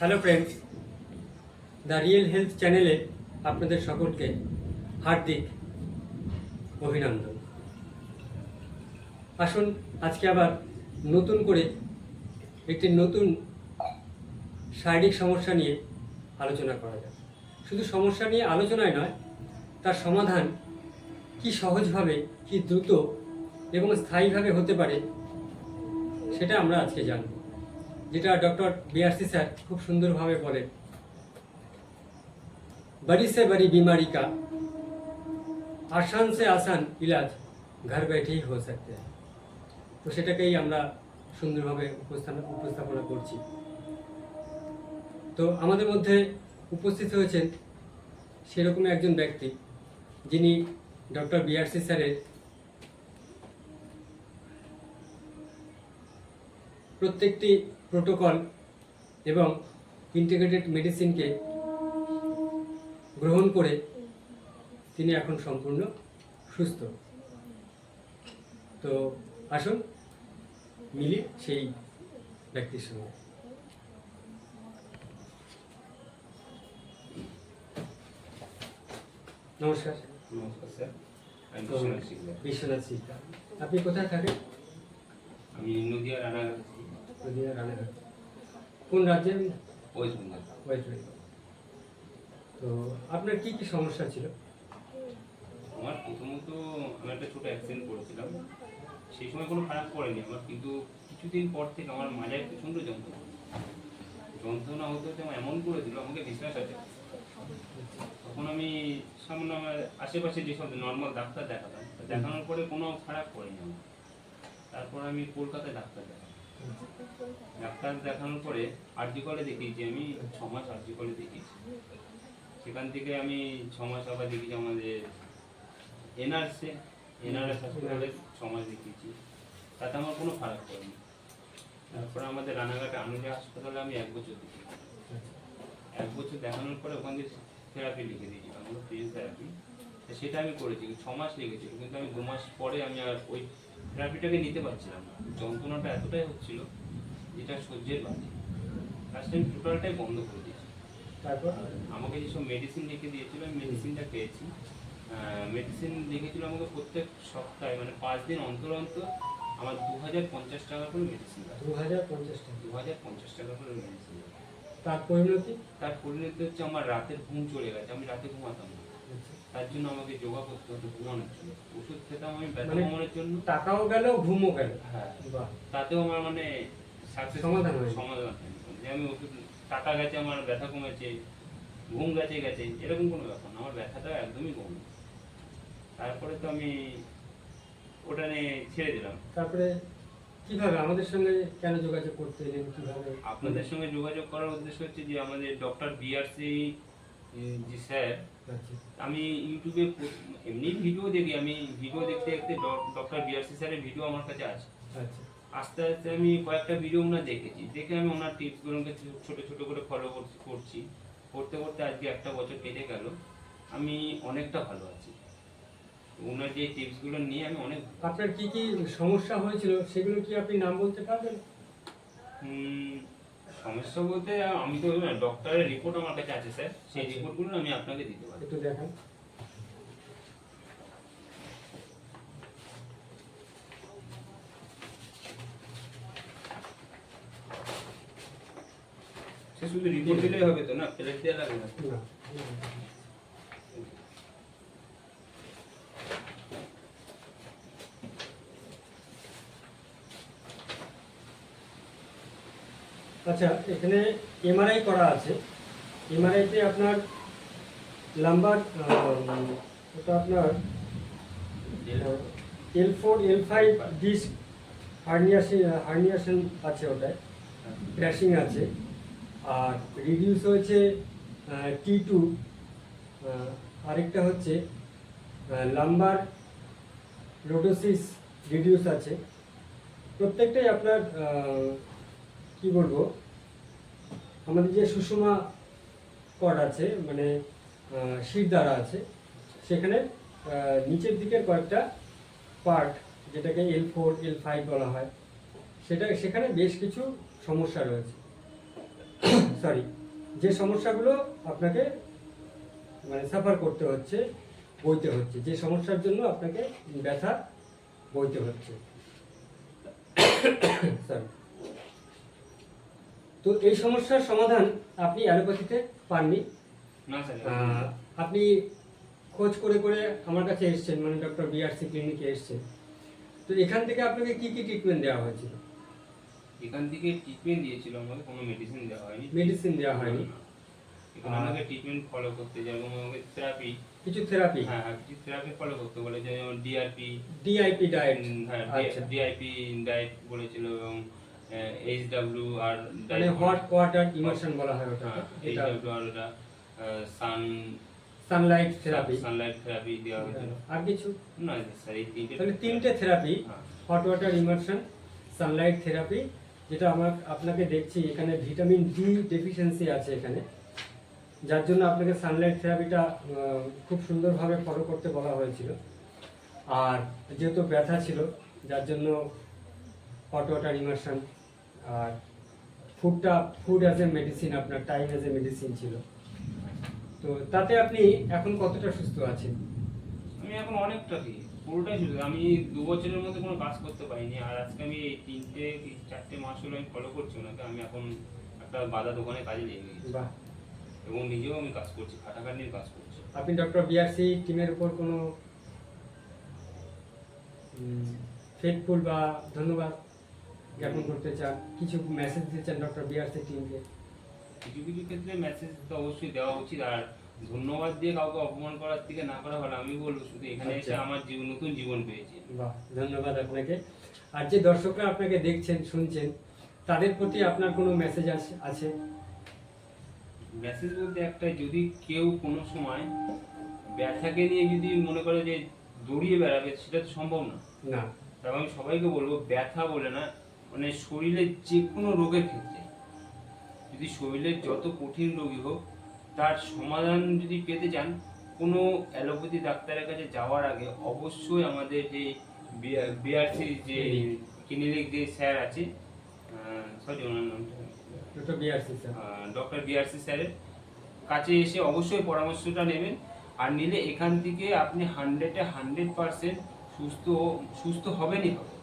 Hello friends, the real health চ্যানেলে আপনাদের সকলকে হার্দিক অভিনন্দন। আসুন আজকে আবার নতুন করে একটি নতুন শারীরিক সমস্যা নিয়ে আলোচনা করা যাক। শুধু সমস্যা নিয়ে আলোচনায় নয়, তার সমাধান কি সহজভাবে, কি দ্রুত এবং স্থায়ীভাবে হতে পারে সেটা আমরা আজকে জানব। যেটা ডক্টর বিআরসি স্যার খুব সুন্দরভাবে বলেন, बड़ी से बड़ी बीमारी का आसान से आसान इलाज घर बैठे ही हो सकते हैं। তো সেটাকেই আমরা সুন্দরভাবে উপস্থাপনা করছি। তো আমাদের মধ্যে উপস্থিত হয়েছেন সেরকম একজন ব্যক্তি, যিনি ডক্টর বিআরসি স্যারের প্রত্যেকটি প্রোটোকল এবং ইন্টিগ্রেটেড মেডিসিনকে গ্রহণ করে তিনি এখন সম্পূর্ণ সুস্থ। তো আসুন মিলি সেই ব্যক্তির সঙ্গে। নমস্কার। নমস্কার স্যার, আমি তো বিশ্বনাথ শিকদার। বিশ্বনাথ শিকদার, আপনি কোথায় থাকেন? আমি নদিয়া রানাঘাট, নদিয়া রানাঘাট। কোন রাজ্যে? ওয়েস্ট বেঙ্গল। ওয়েস্ট বেঙ্গল। তো আপনার কি কি সমস্যা ছিল? আমার প্রথমত আমি একটা ছোটো অ্যাক্সিডেন্ট করেছিলাম। সেই সময় কোনো খারাপ পড়েনি আমার, কিন্তু কিছুদিন পর থেকে আমার মাজায় প্রচণ্ড যন্ত্রণা হতে হতে আমার এমন করে দিল, আমাকে বিশ্বাস আছে। তখন আমি সামনে আমার আশেপাশে যেসব নর্মাল ডাক্তার দেখাতাম, দেখানোর পরে কোনো খারাপ পড়েনি আমার। তারপর আমি কলকাতায় ডাক্তার দেখানোর পরে আরজি কলে দেখিয়েছি, আমি 6 মাস আরজি কলে দেখিয়েছি। সেখান থেকে আমি 6 মাস আবার দেখিয়েছি আমাদের এনআরএস হসপিটালে 6 মাস দেখিয়েছি, তাতে আমার কোনো ফারাক পড়েনি। তারপরে আমাদের রানাঘাটে আনুলিয়া হাসপাতালে আমি 1 বছর দেখিয়েছি। 1 বছর দেখানোর পরে ওখান থেকে থেরাপি লিখে দিয়েছিল, আমাদের ফিজিওথেরাপি। সেটা আমি করেছি, 6 মাস লেগেছিল, কিন্তু আমি 2 মাস পরে আমি আর ওই থেরাপিটাকে নিতে পারছিলাম না। যন্ত্রণাটা এতটাই হচ্ছিল যেটা সহ্যের বাইরে। লাস্ট টাইম টোটালটাই বন্ধ করে দিয়েছি। তারপর আমাকে যেসব মেডিসিন লিখে দিয়েছিল আমি মেডিসিনটা খেয়েছি। মেডিসিন লিখেছিল আমাকে প্রত্যেক সপ্তাহে, মানে 5 দিন অন্তর অন্তর আমার 2050 টাকা করে মেডিসিন লাগে। 2050 টাকা? 2050 টাকা করে মেডিসিন। তার পরিণতি? তার পরিণতি হচ্ছে আমার রাতের ঘুম চলে গেছে, আমি রাতে ঘুমাতাম না। তার জন্য আমাকে যোগা করতে হতো ঘুমানোর জন্য। ওষুধ খেতাম আমি ব্যথা কমানোর জন্য। টাকাও গেল, ঘুমও গেল। হ্যাঁ, বাহ, তাতেও আমার মানে সমাধান যে আমি ওষুধ, টাকা গেছে, আমার ব্যথা কমেছে, ঘুম গেছে এরকম কোনো ব্যাপার না, আমার ব্যথাটা একদমই কমে। তারপরে তো আমি ওটা নিয়ে ছেড়ে দিলাম। তারপরে কিভাবে আমাদের সঙ্গে কেন যোগাযোগ করতে এলেন, কিভাবে? আপনাদের সঙ্গে যোগাযোগ করার উদ্দেশ্য হচ্ছে যে আমাদের ডক্টর বিআরসি জি স্যার, আমি ইউটিউবে এমনি ভিডিও দেখি, আমি ভিডিও দেখতে দেখতে ডক্টর বিআরসি স্যারের ভিডিও আমার কাছে আছে। আস্তে আস্তে আমি কয়েকটা ভিডিও ওনার দেখেছি, দেখে আমি ওনার টিপসগুলোকে ছোট ছোট করে ফলো করছি। করতে করতে আজকে 1 বছর কেটে গেল, আমি অনেকটা ভালো আছি। ওনার যে টিপসগুলো নিয়ে আমি অনেক। আপনার কি কি সমস্যা হয়েছিল সেগুলো কি আপনি নাম বলতে পারবেন? সমস্যা বলতে আমি তো ডক্টরের রিপোর্ট আমার কাছে আছে স্যার, সেই রিপোর্টগুলো আমি আপনাকে দিতে পারি। একটু দেখান। সে শুধু রিপোর্ট দিলেই হবে তো? না, প্লেট দেওয়া লাগবে না? না। আচ্ছা, এখানে এমআরআই করা আছে। এমআরআইতে আপনার লাম্বার, ওটা আপনার L4 L5 ডিস্ক হার্নিয়েশন আছে, ওটায় ক্র্যাশিং আছে। আর রিডিউস হয়েছে T2। আরেকটা হচ্ছে লাম্বার রোডোসিস রিডিউস আছে। প্রত্যেকটাই আপনার কি বলবো, আমাদের যে সুষমা কর্ড আছে, মানে শির দ্বারা আছে, সেখানে নিচের দিকের কয়েকটা পার্ট, যেটাকে L4 L5 বলা হয়, সেখানে বেশ কিছু সমস্যা রয়েছে। সরি, যে সমস্যাগুলো আপনাকে মানে সাফার করতে হচ্ছে, বইতে হচ্ছে, যে সমস্যার জন্য আপনাকে ব্যথা বইতে হচ্ছে। সরি। তো এই সমস্যার সমাধান আপনি অ্যালোপ্যাথিতে পাননি। না স্যার, আপনি খোঁজ করে করে আমার কাছে এসেছেন, মানে ডক্টর বিআরসি ক্লিনিকে এসেছেন। তো এখান থেকে আপনাকে কি কি ট্রিটমেন্ট দেওয়া হয়েছিল? এখান থেকে ট্রিটমেন্ট দিয়েছিল, আমাকে কোনো মেডিসিন দেওয়া হয়নি। মেডিসিন দেওয়া হয়নি। এখানে আমাকে ট্রিটমেন্ট ফলো করতে, যেরকম আমাকে থেরাপি, কিছু থেরাপি, হ্যাঁ কিছু থেরাপি ফলো করতে বলে, যেমন ডিআরপি, ডিআইপি ডায়েট। হ্যাঁ আচ্ছা, ডিআইপি ডায়েট বলেছিল, এবং এইচডব্লিউ আর মানে হট ওয়াটার ইমার্শন বলা হয় ওটা। এটা এইচডব্লিউ আর ওটা সানলাইট থেরাপি। সানলাইট থেরাপি দেওয়া হয়েছিল। আর কিছু না স্যার, এই তিনটে। তাহলে তিনটে থেরাপি, হ্যাঁ। Hot water immersion, Sunlight therapy, যেটা আপনাকে দেখছি এখানে ভিটামিন ডি ডেফিসিয়েন্সি আছে এখানে, যার জন্য আপনাকে সানলাইট থেরাপিটা খুব সুন্দরভাবে ফলো করতে বলা হয়েছিল। আর যেহেতু ব্যথা ছিল, যার জন্য হট ওয়াটার ইমার্শন, আর ফুড অ্যাজ এ মেডিসিন, আপনার টাইম অ্যাজ এ মেডিসিন ছিল। তো তাতে আপনি এখন কতটা সুস্থ আছেন? আমি এখন অনেকটা কি পুরোটাই সুস্থ। আমি 2 বছরের মধ্যে কোনো কাজ করতে পারিনি, আর আজকে আমি এই 3-4 মাস হলো আমি ফলো করছি ওনাকে। আমি এখন একটা বাধা দোকানে কাজে লেগে গেছি, বাহ। এবং নিজেও আমি কাজ করছি, খাটাখাটনির কাজ করছি। আপনি ডক্টর বিআরসি টিমের উপর কোনো ফেথফুল বা ধন্যবাদ জ্ঞাপন করতে চান, কিছু মেসেজ দিতে চান ডক্টর বিআরসি টিমকে? কিছু কিছু ক্ষেত্রে মেসেজ তো অবশ্যই দেওয়া উচিত, আর ধন্যবাদ দিয়ে কাউকে অপমান করার থেকে না করা ভালো। আমি বলবো শুধু এখানে এসে আমার নতুন জীবন পেয়েছি। বাহ, ধন্যবাদ আপনাকে। আর যে দর্শকরা আপনাকে দেখছেন, শুনছেন, তাদের প্রতি আপনার কোনো মেসেজ আছে? মেসেজ বলতে একটাই, যদি কেউ কোনো সময় ব্যথাকে নিয়ে যদি মনে করে যে দৌড়িয়ে বেড়াবে, সেটা তো সম্ভব না। না। তবে আমি সবাইকে বলবো, ব্যথা বলে না, মানে শরীরের যে কোনো রোগের ক্ষেত্রে, যদি শরীরের যত কঠিন রোগী হোক, তার সমাধান যদি পেতে চান, কোনো অ্যালোপ্যাথি ডাক্তারের কাছে যাওয়ার আগে অবশ্যই আমাদের যে বিআরসি যে ক্লিনিক যে স্যার আছে, সরি ওনার নামটা, doctor BRC sir, doctor BRC স্যারের কাছে এসে অবশ্যই পরামর্শটা নেবেন। আর নিলে এখান থেকে আপনি 100% সুস্থ হবেনই হবে।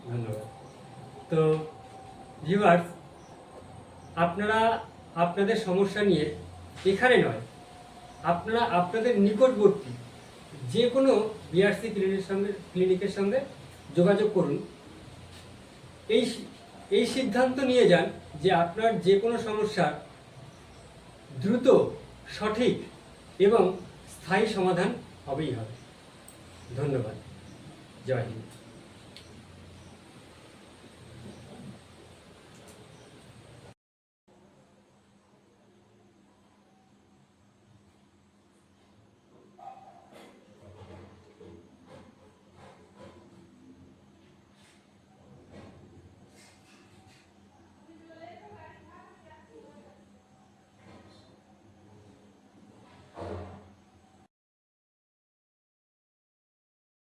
ধন্যবাদ। তো ভিউয়ার্স, আপনারা আপনাদের সমস্যা নিয়ে এখানে নয়, আপনারা আপনাদের নিকটবর্তী যে কোনো বিআরসি ক্লিনিকের সঙ্গে যোগাযোগ করুন। এই সিদ্ধান্ত নিয়ে যান যে আপনার যে কোনো সমস্যার দ্রুত, সঠিক এবং স্থায়ী সমাধান হবেই হবে। ধন্যবাদ। জয় হিন্দ।